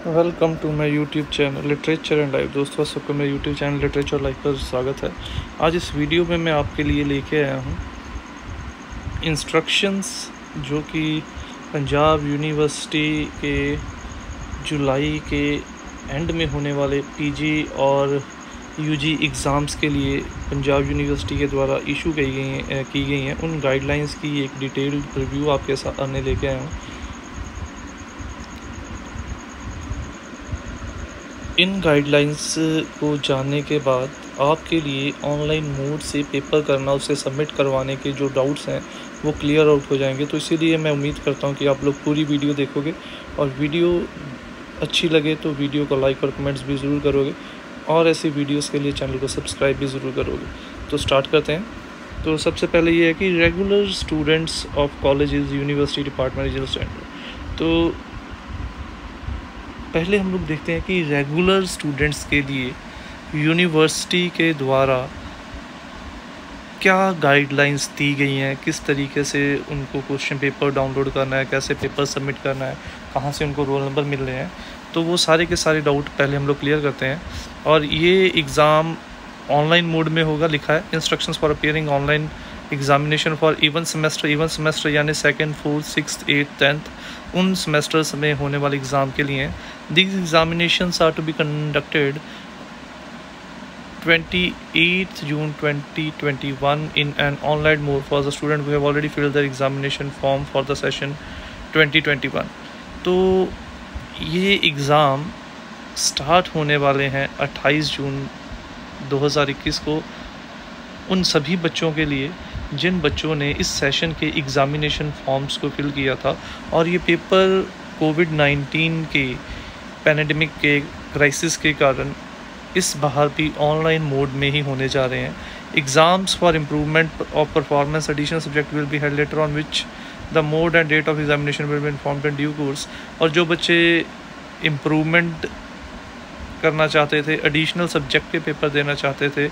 Welcome to my YouTube channel literature and life. दोस्तों सबको मेरे यूट्यूब चैनल लिटरेचर लाइफ पर स्वागत है। आज इस वीडियो में मैं आपके लिए लेके आया हूँ इंस्ट्रक्शंस जो कि पंजाब यूनिवर्सिटी के जुलाई के एंड में होने वाले पीजी और यूजी एग्ज़ाम्स के लिए पंजाब यूनिवर्सिटी के द्वारा इशू की गई हैं उन गाइडलाइंस की एक डिटेल्ड रिव्यू आपके सामने लेके आया हूँ। इन गाइडलाइंस को जानने के बाद आपके लिए ऑनलाइन मोड से पेपर करना, उसे सबमिट करवाने के जो डाउट्स हैं वो क्लियर आउट हो जाएंगे। तो इसीलिए मैं उम्मीद करता हूं कि आप लोग पूरी वीडियो देखोगे और वीडियो अच्छी लगे तो वीडियो को लाइक और कमेंट्स भी ज़रूर करोगे और ऐसी वीडियोस के लिए चैनल को सब्सक्राइब भी ज़रूर करोगे। तो स्टार्ट करते हैं। तो सबसे पहले ये है कि regular students of colleges university department regional standard. तो पहले हम लोग देखते हैं कि रेगुलर स्टूडेंट्स के लिए यूनिवर्सिटी के द्वारा क्या गाइडलाइंस दी गई हैं, किस तरीके से उनको क्वेश्चन पेपर डाउनलोड करना है, कैसे पेपर सबमिट करना है, कहाँ से उनको रोल नंबर मिल रहे हैं। तो वो सारे के सारे डाउट पहले हम लोग क्लियर करते हैं। और ये एग्ज़ाम ऑनलाइन मोड में होगा, लिखा है instructions for appearing online examination for even semester यानी second, fourth, sixth, 8th, 10th उन सेमेस्टर्स में होने वाले एग्ज़ाम के लिए। These examinations are to be conducted 28th June 2021 in an online mode for the student who have already filled their examination form for the session 2021। तो ये exam start होने वाले हैं 28 जून 2021 को उन सभी बच्चों के लिए जिन बच्चों ने इस सेशन के एग्ज़ामिनेशन फॉर्म्स को फिल किया था। और ये पेपर कोविड-19 के पैंडेमिक के क्राइसिस के कारण इस बार भी ऑनलाइन मोड में ही होने जा रहे हैं। Exams for improvement of performance additional subject will be held later on which the mode and date of examination will be informed in due course. और जो बच्चे इम्प्रूवमेंट करना चाहते थे, एडिशनल सब्जेक्ट के पेपर देना चाहते थे,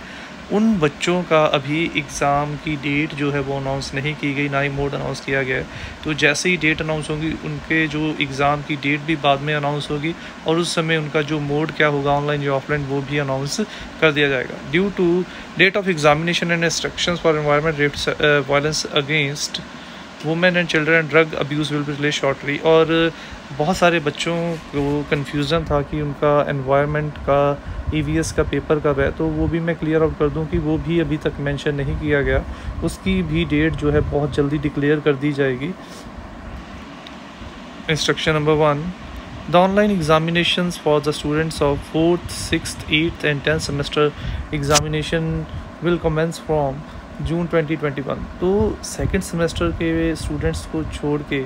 उन बच्चों का अभी एग्ज़ाम की डेट जो है वो अनाउंस नहीं की गई, ना ही मोड अनाउंस किया गया है। तो जैसे ही डेट अनाउंस होगी उनके जो एग्ज़ाम की डेट भी बाद में अनाउंस होगी और उस समय उनका जो मोड क्या होगा, ऑनलाइन या ऑफलाइन, वो भी अनाउंस कर दिया जाएगा। Due to date of examination and instructions for environment violence against women and children and drug abuse will be release shortly. और बहुत सारे बच्चों को कन्फ्यूज़न था कि उनका एनवायरनमेंट का EVS का पेपर कब है, तो वो भी मैं क्लियर आउट कर दूं कि वो भी अभी तक मेंशन नहीं किया गया, उसकी भी डेट जो है बहुत जल्दी डिक्लेयर कर दी जाएगी। Instruction number 1, the online examinations for the students of 4th, 6th, 8th and 10th semester examination will commence from June 2021। तो सेकेंड सेमेस्टर के स्टूडेंट्स को छोड़ के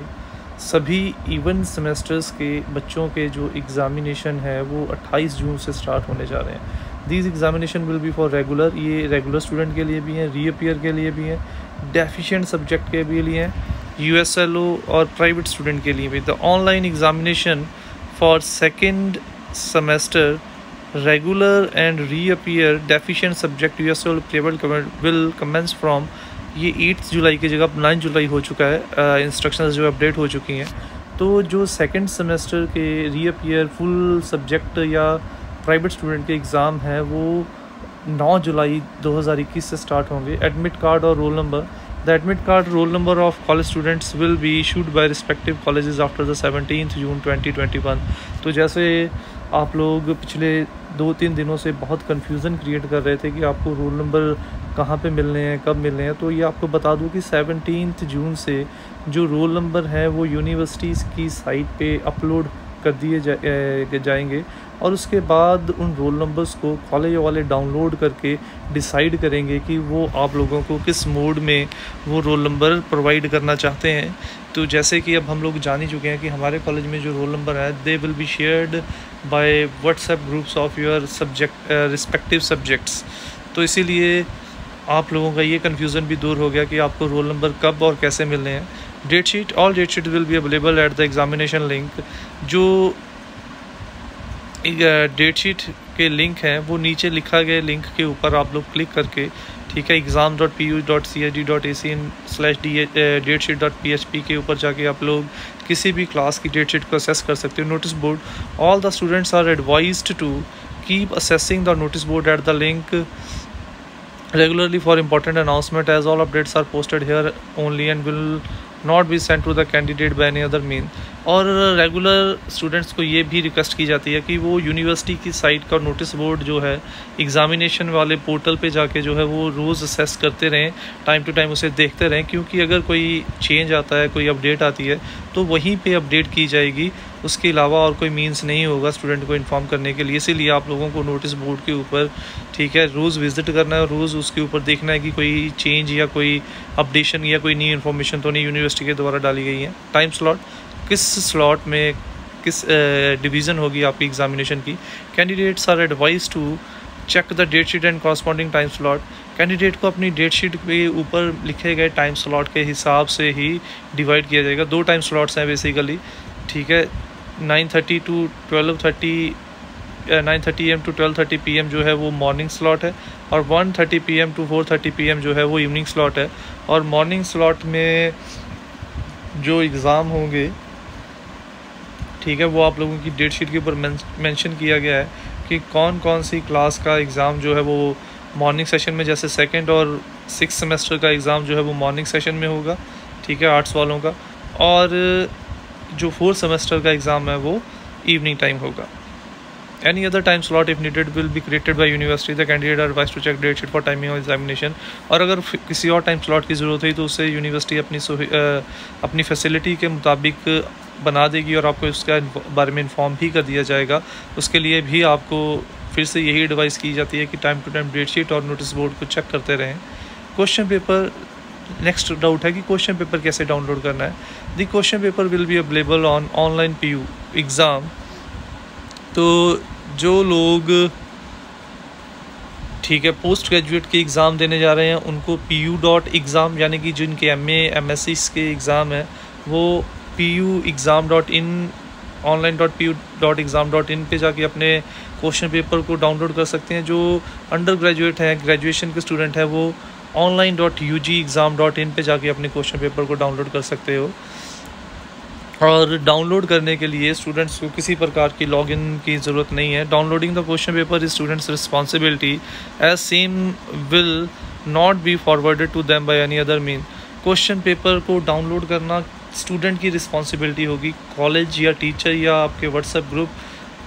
सभी इवन सेमेस्टर्स के बच्चों के जो एग्ज़ामिनेशन है वो 28 जून से स्टार्ट होने जा रहे हैं। These examination will be for regular, ये रेगुलर स्टूडेंट के लिए भी हैं, रीअपियर के लिए भी हैं, डेफिशिएंट सब्जेक्ट के भी लिए हैं, USLO और प्राइवेट स्टूडेंट के लिए भी। The online examination for second semester regular and reappear deficient subject USLO private will commence from, ये 8 जुलाई की जगह 9 जुलाई हो चुका है, इंस्ट्रक्शंस जो अपडेट हो चुकी हैं। तो जो सेकंड सेमेस्टर के रीअपियर फुल सब्जेक्ट या प्राइवेट स्टूडेंट के एग्ज़ाम है वो 9 जुलाई 2021 से स्टार्ट होंगे। एडमिट कार्ड और roll number, the admit card roll number of college students will be issued by respective colleges after the 17th जून 2021। तो जैसे आप लोग पिछले 2-3 दिनों से बहुत कन्फ्यूज़न क्रिएट कर रहे थे कि आपको रोल नंबर कहाँ पे मिलने हैं, कब मिलने हैं, तो ये आपको बता दूं कि 17th जून से जो रोल नंबर है वो यूनिवर्सिटीज़ की साइट पे अपलोड कर दिए जाएंगे और उसके बाद उन रोल नंबर्स को कॉलेज वाले डाउनलोड करके डिसाइड करेंगे कि वो आप लोगों को किस मोड में वो रोल नंबर प्रोवाइड करना चाहते हैं। तो जैसे कि अब हम लोग जान ही चुके हैं कि हमारे कॉलेज में जो रोल नंबर है they will be shared by WhatsApp groups of your subject respective subjects. तो इसीलिए आप लोगों का ये कन्फ्यूज़न भी दूर हो गया कि आपको रोल नंबर कब और कैसे मिलने हैं। Date sheet, all date sheet will be available at the examination link. जो डेट शीट के लिंक हैं वो नीचे लिखा गया लिंक के ऊपर आप लोग क्लिक करके, ठीक है, exam.pu.chg.ac/datesheet.php के ऊपर जाके आप लोग किसी भी क्लास की डेट शीट को असेस कर सकते हो। Notice board, all the students are advised to keep accessing the notice board at the link regularly for important announcement, as all updates are posted here only and will not be sent to the candidate by any other mean। और regular students को ये भी request की जाती है कि वो university की साइट का नोटिस बोर्ड जो है एग्जामिनेशन वाले पोर्टल पे जाके जो है वो रोज़ असेस करते रहें, टाइम टू टाइम उसे देखते रहें, क्योंकि अगर कोई चेंज आता है, कोई अपडेट आती है तो वहीं पे अपडेट की जाएगी, उसके अलावा और कोई मीन्स नहीं होगा स्टूडेंट को इन्फॉर्म करने के लिए। इसीलिए आप लोगों को नोटिस बोर्ड के ऊपर, ठीक है, रोज़ विजिट करना है, रोज़ उसके ऊपर देखना है कि कोई चेंज या कोई अपडेशन या कोई नई इन्फॉर्मेशन तो नहीं यूनिवर्सिटी के द्वारा डाली गई है। टाइम स्लॉट, किस स्लॉट में किस डिवीज़न होगी आपकी एग्जामिनेशन की। Candidates are advise to check the date sheet and corresponding time slot. Candidate को अपनी डेट शीट के ऊपर लिखे गए टाइम स्लॉट के हिसाब से ही डिवाइड किया जाएगा। 2 टाइम स्लॉट्स हैं बेसिकली, ठीक है, 9:30 to 12:30 9:30 AM to 12:30 PM जो है वो मॉर्निंग स्लॉट है, और 1:30 PM to 4:30 PM जो है वो इवनिंग स्लॉट है। और मॉर्निंग स्लॉट में जो एग्ज़ाम होंगे, ठीक है, वो आप लोगों की डेट शीट के ऊपर मेंशन किया गया है कि कौन कौन सी क्लास का एग्ज़ाम जो है वो मॉर्निंग सेशन में, जैसे 2nd और 6th सेमेस्टर का एग्ज़ाम जो है वो मॉर्निंग सेशन में होगा, ठीक है, आर्ट्स वालों का, और जो 4th सेमेस्टर का एग्ज़ाम है वो इवनिंग टाइम होगा। Any other time slot if needed will be created by university. The candidate are advised to check date sheet for timing of examination। और अगर किसी और टाइम स्लॉट की ज़रूरत है तो उसे यूनिवर्सिटी अपनी फैसिलिटी के मुताबिक बना देगी और आपको इसके बारे में इन्फॉर्म भी कर दिया जाएगा। उसके लिए भी आपको फिर से यही एडवाइस की जाती है कि time to time date sheet और नोटिस बोर्ड को चेक करते रहें। क्वेश्चन पेपर, नेक्स्ट डाउट है कि क्वेश्चन पेपर कैसे डाउनलोड करना है। The question paper will be available on online PU exam. तो जो लोग, ठीक है, पोस्ट ग्रेजुएट के एग्ज़ाम देने जा रहे हैं उनको PU.exam, यानी कि जिनके MA MSc के एग्ज़ाम है वो PUexam.in online.pu.exam.in पे जाके अपने क्वेश्चन पेपर को डाउनलोड कर सकते हैं। जो अंडर ग्रेजुएट हैं, ग्रेजुएशन के स्टूडेंट हैं, वो online.ugexam.in पे जाके अपने क्वेश्चन पेपर को डाउनलोड कर सकते हो। और डाउनलोड करने के लिए स्टूडेंट्स को किसी प्रकार की लॉगिन की ज़रूरत नहीं है। Downloading the question paper is students responsibility as same will not be forwarded to them by any other mean. Question paper को डाउनलोड करना स्टूडेंट की रिस्पॉन्सिबिलिटी होगी। कॉलेज या टीचर या आपके व्हाट्सएप ग्रुप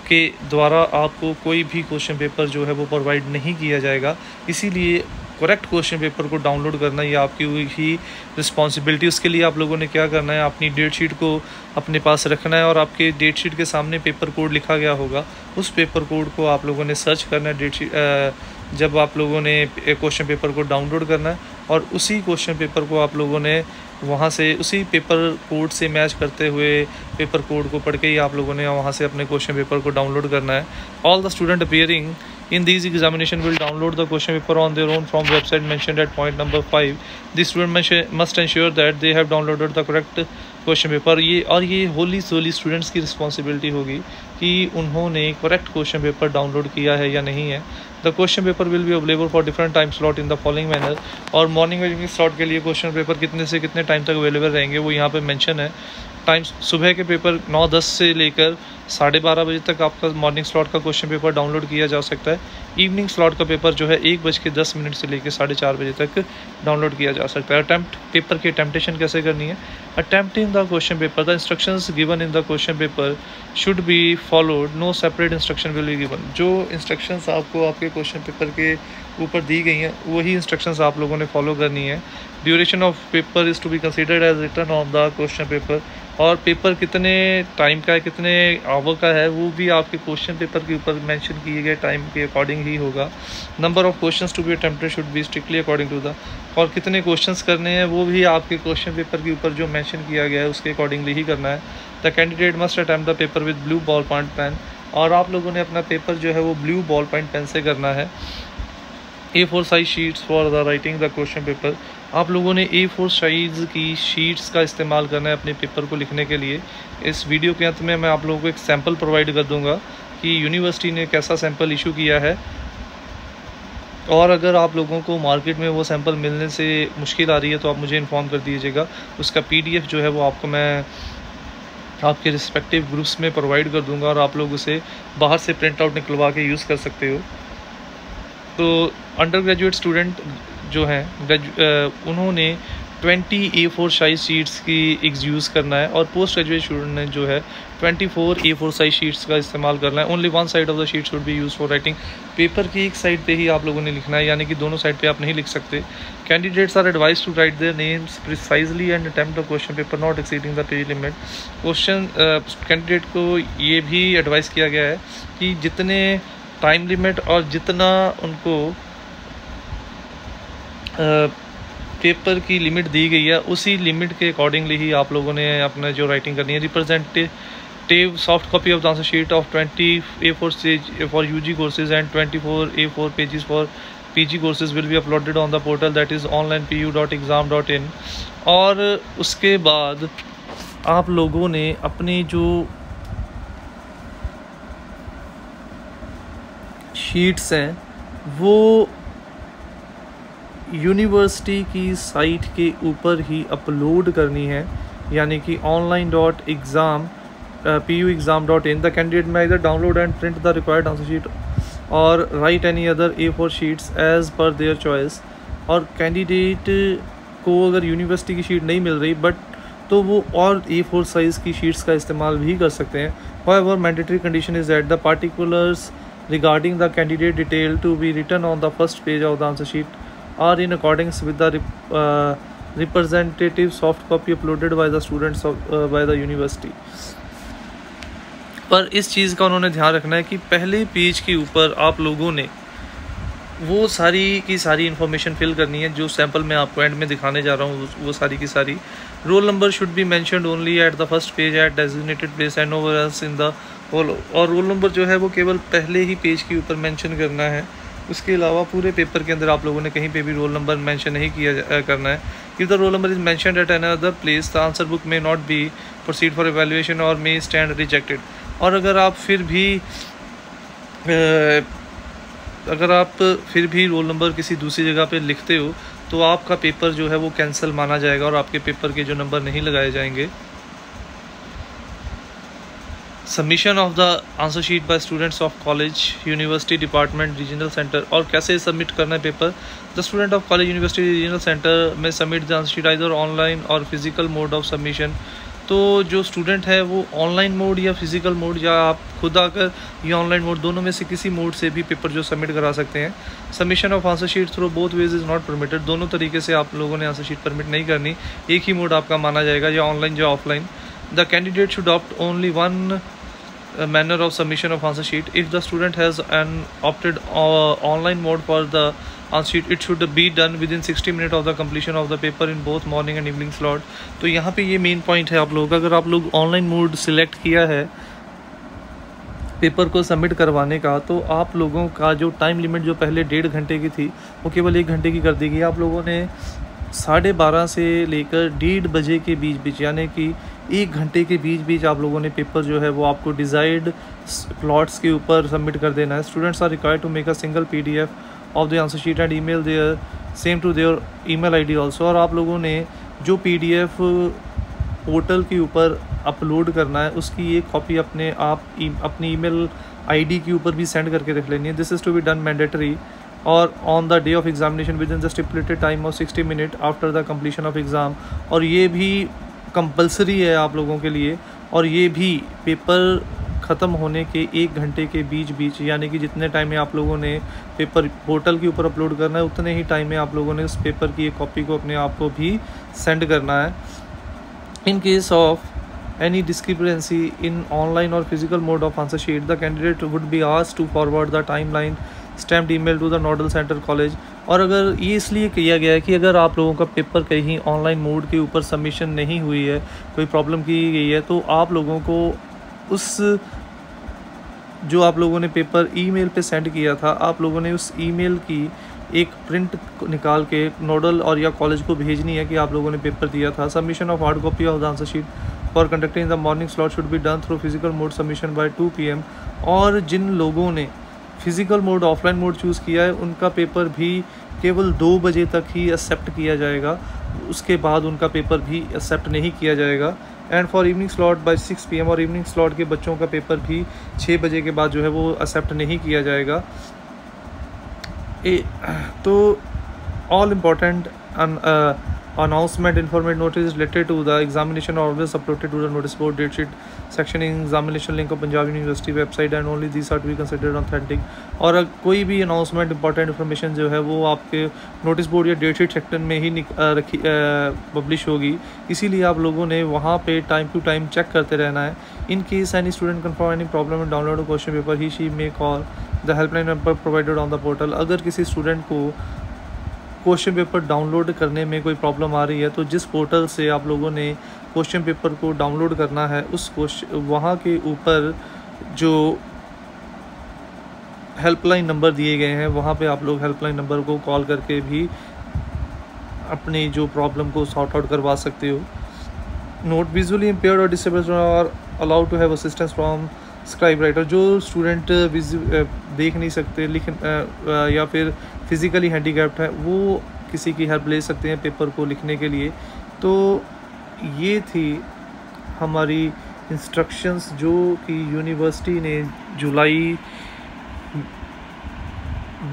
के द्वारा आपको कोई भी क्वेश्चन पेपर जो है वो प्रोवाइड नहीं किया जाएगा। इसीलिए करेक्ट क्वेश्चन पेपर को डाउनलोड करना ये आपकी ही रिस्पॉन्सिबिलिटी। उसके लिए आप लोगों ने क्या करना है, अपनी डेट शीट को अपने पास रखना है और आपके डेट शीट के सामने पेपर कोड लिखा गया होगा, उस पेपर कोड को आप लोगों ने सर्च करना है डेट शीट जब आप लोगों ने क्वेश्चन पेपर को डाउनलोड करना है, और उसी क्वेश्चन पेपर को आप लोगों ने वहाँ से उसी पेपर कोड से मैच करते हुए पेपर कोड को पढ़ के ही आप लोगों ने वहाँ से अपने क्वेश्चन पेपर को डाउनलोड करना है। All the student appearing in these examination will download the question paper on their own from website mentioned at point number 5. The student must ensure that they have downloaded the correct question paper। ये होली सोली students की responsibility होगी कि उन्होंने correct question paper download किया है या नहीं है। The question paper will be available for different time slot in the following manner. और मॉर्निंग और इवनिंग स्लॉट के लिए क्वेश्चन पेपर कितने से कितने टाइम तक अवेलेबल रहेंगे वो यहाँ पे मेंशन है। टाइम, सुबह के पेपर 9:10 से लेकर 12:30 बजे तक आपका मॉर्निंग स्लॉट का क्वेश्चन पेपर डाउनलोड किया जा सकता है। इवनिंग स्लॉट का पेपर जो है 1:10 से लेकर 4:30 बजे तक डाउनलोड किया जा सकता है। अटैम्प्ट पेपर की अटैम्प्टेशन कैसे करनी है। Attempting the question paper, the instructions given in the question paper should be followed, no separate instruction will be given. जो इंस्ट्रक्शंस आपको आपके क्वेश्चन पेपर के ऊपर दी गई हैं वही इंस्ट्रक्शंस आप लोगों ने फॉलो करनी है। Duration of paper is to be considered as written on the question paper. और पेपर कितने टाइम का है, कितने आवर का है, वो भी आपके क्वेश्चन पेपर के ऊपर मेंशन किए गए टाइम के अकॉर्डिंग ही होगा। Number of questions to be attempted should be strictly according to the, और कितने क्वेश्चंस करने हैं वो भी आपके क्वेश्चन पेपर के ऊपर जो मेंशन किया गया है उसके अकॉर्डिंगली ही करना है। The candidate must attempt the paper with blue ball point pen, और आप लोगों ने अपना पेपर जो है वो ब्लू बॉल पॉइंट पेन से करना है। A4 size sheets for the writing the question paper, आप लोगों ने A4 साइज़ की शीट्स का इस्तेमाल करना है अपने पेपर को लिखने के लिए। इस वीडियो के अंत में मैं आप लोगों को एक सैम्पल प्रोवाइड कर दूंगा कि यूनिवर्सिटी ने कैसा सैंपल इशू किया है, और अगर आप लोगों को मार्केट में वो सैंपल मिलने से मुश्किल आ रही है तो आप मुझे इन्फॉर्म कर दीजिएगा। उसका PDF जो है वो आपको मैं आपके रिस्पेक्टिव ग्रुप्स में प्रोवाइड कर दूंगा और आप लोग उसे बाहर से प्रिंट आउट निकलवा के यूज़ कर सकते हो। तो अंडर ग्रेजुएट स्टूडेंट जो हैं उन्होंने 20 A4 साइज शीट्स की यूज़ करना है, और पोस्ट ग्रेजुएट स्टूडेंट ने जो है 24 A4 साइज शीट्स का इस्तेमाल करना है। Only one side of the sheet should be use for writing. Paper की एक साइड पे ही आप लोगों ने लिखना है, यानी कि दोनों साइड पे आप नहीं लिख सकते। Candidates are advise to write their names precisely and attempt the question paper not exceeding the page limit. Question candidate को ये भी एडवाइस किया गया है कि जितने टाइम लिमिट और जितना उनको पेपर की लिमिट दी गई है उसी लिमिट के अकॉर्डिंगली ही आप लोगों ने अपना जो राइटिंग करनी है। Representative soft copy of the answer sheet of 20 A4 page for UG courses and 24 A4 pages for PG courses will be uploaded on the portal that is online.pu.exam.in। और उसके बाद आप लोगों ने अपनी जो शीट्स हैं वो यूनिवर्सिटी की साइट के ऊपर ही अपलोड करनी है, यानी कि online.exam.pu.exam.in। द कैंडिडेट में इधर download and print the required answer sheet और write any other A4 sheets as per their choice. और कैंडिडेट को अगर यूनिवर्सिटी की शीट नहीं मिल रही बट तो वो और A4 साइज़ की शीट्स का इस्तेमाल भी कर सकते हैं। However mandatory condition is that the particulars regarding the candidate detail to be written on the first page of the answer sheet are in accordance with the representative soft copy uploaded by the students by the university। पर इस चीज़ का उन्होंने ध्यान रखना है कि पहले page के ऊपर आप लोगों ने वो सारी की सारी इन्फॉर्मेशन फिल करनी है जो सैम्पल मैं आपको एंड में दिखाने जा रहा हूँ, वो सारी की सारी। Roll number should be mentioned only at the first page at designated place and nowhere else in the whole. और रोल नंबर जो है वो केवल पहले ही पेज के ऊपर मेंशन करना है, उसके अलावा पूरे पेपर के अंदर आप लोगों ने कहीं पे भी रोल नंबर मेंशन नहीं किया करना है। If the roll number is mentioned at another place the answer book may not be proceed for evaluation और मे स्टैंड रिजेक्टेड। और अगर आप फिर भी रोल नंबर किसी दूसरी जगह पे लिखते हो तो आपका पेपर जो है वो कैंसिल माना जाएगा और आपके पेपर के जो नंबर नहीं लगाए जाएंगे। Submission of the answer sheet by students of college university department regional centre. और कैसे सबमिट करना है paper? The student of college university regional centre में submit the answer sheet either online और फिजिकल मोड ऑफ सबमिशन। तो जो student है वो ऑनलाइन मोड या फिजिकल मोड या आप खुद आकर या ऑनलाइन मोड दोनों में से किसी मोड से भी पेपर जो सबमिट करा सकते हैं। Submission of answer sheet through both ways is not permitted. दोनों तरीके से आप लोगों ने आंसर शीट परमिट नहीं करनी, एक ही मोड आपका माना जाएगा, या ऑनलाइन या offline. The candidate should opt only one manner of submission of answer sheet. If the student has an opted online mode for the answer sheet, it should be done within 60 minutes of the completion of the paper in both morning and evening slot। तो यहाँ पे ये main point है आप लोगों का, अगर आप लोग ऑनलाइन मोड सिलेक्ट किया है पेपर को सबमिट करवाने का तो आप लोगों का जो टाइम लिमिट जो पहले 1.5 घंटे की थी वो केवल 1 घंटे की कर दी गई। आप लोगों ने 12:30 से लेकर 1:30 बजे के बीच यानी कि 1 घंटे के बीच आप लोगों ने पेपर जो है वो आपको डिज़ायर्ड प्लॉट्स के ऊपर सबमिट कर देना है। Students are required to make a single PDF of the answer sheet and email their same to their email ID also. और आप लोगों ने जो PDF पोर्टल के ऊपर अपलोड करना है उसकी एक कॉपी अपनी ईमेल ID के ऊपर भी सेंड करके रख लेनी है। This is to be done mandatory और on the day of examination within the stipulated time of 60 minute after the completion of exam. और ये भी कंपलसरी है आप लोगों के लिए, और ये भी पेपर ख़त्म होने के 1 घंटे के बीच यानी कि जितने टाइम में आप लोगों ने पेपर पोर्टल के ऊपर अपलोड करना है उतने ही टाइम में आप लोगों ने उस पेपर की एक कॉपी को अपने आप को भी सेंड करना है। In case of any discrepancy in online और physical mode of answer sheet the candidate would be asked to forward the timeline stamped email to the nodal centre college. और अगर ये इसलिए किया गया है कि अगर आप लोगों का पेपर कहीं ऑनलाइन मोड के ऊपर सबमिशन नहीं हुई है, कोई प्रॉब्लम की गई है, तो आप लोगों को उस जो आप लोगों ने पेपर ईमेल पे सेंड किया था आप लोगों ने उस ईमेल की एक प्रिंट निकाल के नोडल और या कॉलेज को भेजनी है कि आप लोगों ने पेपर दिया था। Submission of hard copy of the answer sheet for conducting the morning slot should be done through physical mode submission by 2 PM। और जिन लोगों ने physical mode offline mode choose किया है उनका पेपर भी केवल 2 बजे तक ही एक्सेप्ट किया जाएगा, उसके बाद उनका पेपर भी एक्सेप्ट नहीं किया जाएगा। And for evening slot by 6 PM, और इवनिंग स्लॉट के बच्चों का पेपर भी 6 बजे के बाद जो है वो एक्सेप्ट नहीं किया जाएगा। तो all important announcement informative notice related to the examination are always uploaded to the notice board date sheet section in examination link of Punjab University website and only these are to be considered authentic। और कोई भी announcement important information जो है वो आपके notice board या date sheet section में ही publish होगी, इसीलिए आप लोगों ने वहाँ पे टाइम टू टाइम चेक करते रहना है। In case any student confirm any problem in download question paper he she may call the helpline number provided on the portal. अगर किसी स्टूडेंट को क्वेश्चन पेपर डाउनलोड करने में कोई प्रॉब्लम आ रही है तो जिस पोर्टल से आप लोगों ने क्वेश्चन पेपर को डाउनलोड करना है उस वहाँ के ऊपर जो हेल्पलाइन नंबर दिए गए हैं वहाँ पे आप लोग हेल्पलाइन नंबर को कॉल करके भी अपनी जो प्रॉब्लम को सॉर्ट आउट करवा सकते हो। नोट विजुअली इम्पेयर्ड और disabled are allowed to have assistance from scribe writer. जो स्टूडेंट देख नहीं सकते या फिर फिज़िकली हैंडीकैप्ड है वो किसी की हेल्प ले सकते हैं पेपर को लिखने के लिए। तो ये थी हमारी इंस्ट्रक्शंस जो कि यूनिवर्सिटी ने जुलाई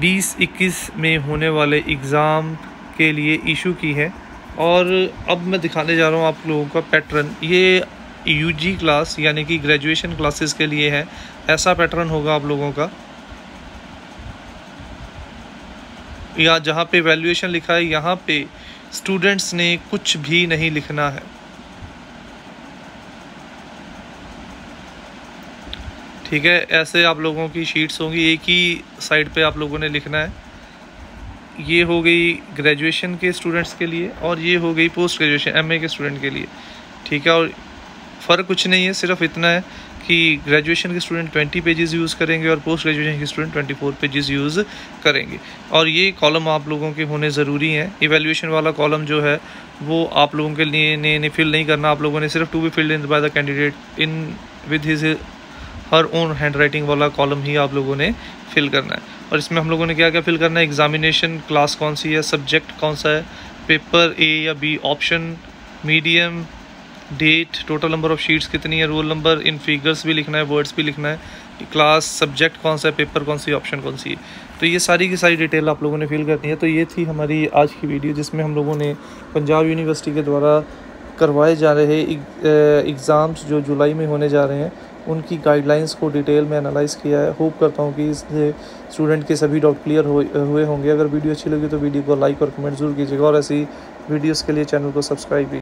2021 में होने वाले एग्ज़ाम के लिए इशू की है। और अब मैं दिखाने जा रहा हूँ आप लोगों का पैटर्न। ये यूजी क्लास यानी कि ग्रेजुएशन क्लासेस के लिए है, ऐसा पैटर्न होगा आप लोगों का। या जहाँ पे वैल्यूएशन लिखा है यहाँ पे स्टूडेंट्स ने कुछ भी नहीं लिखना है, ठीक है। ऐसे आप लोगों की शीट्स होंगी, एक ही साइड पे आप लोगों ने लिखना है। ये हो गई ग्रेजुएशन के स्टूडेंट्स के लिए और ये हो गई पोस्ट ग्रेजुएशन एमए के स्टूडेंट के लिए, ठीक है। और फ़र्क कुछ नहीं है, सिर्फ इतना है कि ग्रेजुएशन के स्टूडेंट 20 पेजेस यूज़ करेंगे और पोस्ट ग्रेजुएशन के स्टूडेंट 24 पेजेस यूज़ करेंगे। और ये कॉलम आप लोगों के होने ज़रूरी हैं। इवैल्यूएशन वाला कॉलम जो है वो आप लोगों के लिए फिल नहीं करना, आप लोगों ने सिर्फ to be filled in by the candidate in with his her own hand writing वाला कॉलम ही आप लोगों ने फिल करना है। और इसमें हम लोगों ने क्या क्या फिल करना है, एग्जामिनेशन क्लास कौन सी है, सब्जेक्ट कौन सा है, पेपर ए या B, option, medium, date, total number of sheets कितनी है, रोल नंबर, इन फिगर्स भी लिखना है, वर्ड्स भी लिखना है, क्लास, सब्जेक्ट कौन सा है, पेपर कौन सी, ऑप्शन कौन सी है। तो ये सारी की सारी डिटेल आप लोगों ने फिल करनी है। तो ये थी हमारी आज की वीडियो जिसमें हम लोगों ने पंजाब यूनिवर्सिटी के द्वारा करवाए जा रहे एग्ज़ाम्स जो जुलाई में होने जा रहे हैं उनकी गाइडलाइंस को डिटेल में एनालाइज़ किया है। होप करता हूँ कि इससे स्टूडेंट के सभी डाउट क्लियर हुए होंगे। अगर वीडियो अच्छी लगी तो वीडियो को लाइक और कमेंट ज़रूर कीजिएगा और ऐसी वीडियोस के लिए चैनल को सब्सक्राइब भी